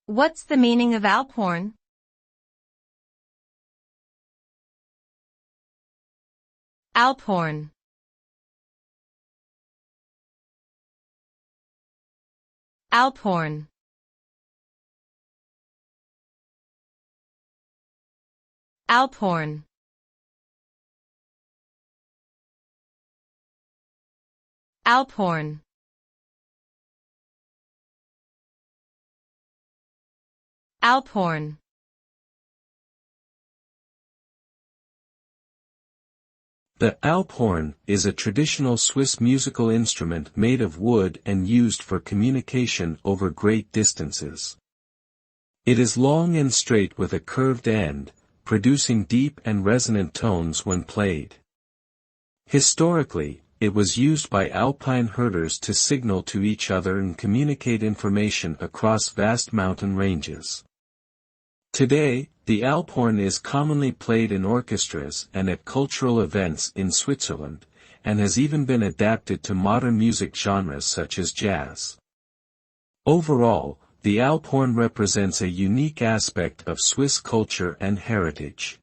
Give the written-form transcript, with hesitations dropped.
What's the meaning of alphorn? Alphorn. Alphorn. Alphorn. Alphorn. Alphorn. The alphorn is a traditional Swiss musical instrument made of wood and used for communication over great distances. It is long and straight with a curved end, producing deep and resonant tones when played. Historically, it was used by alpine herders to signal to each other and communicate information across vast mountain ranges. Today, the alphorn is commonly played in orchestras and at cultural events in Switzerland, and has even been adapted to modern music genres such as jazz. Overall, the alphorn represents a unique aspect of Swiss culture and heritage.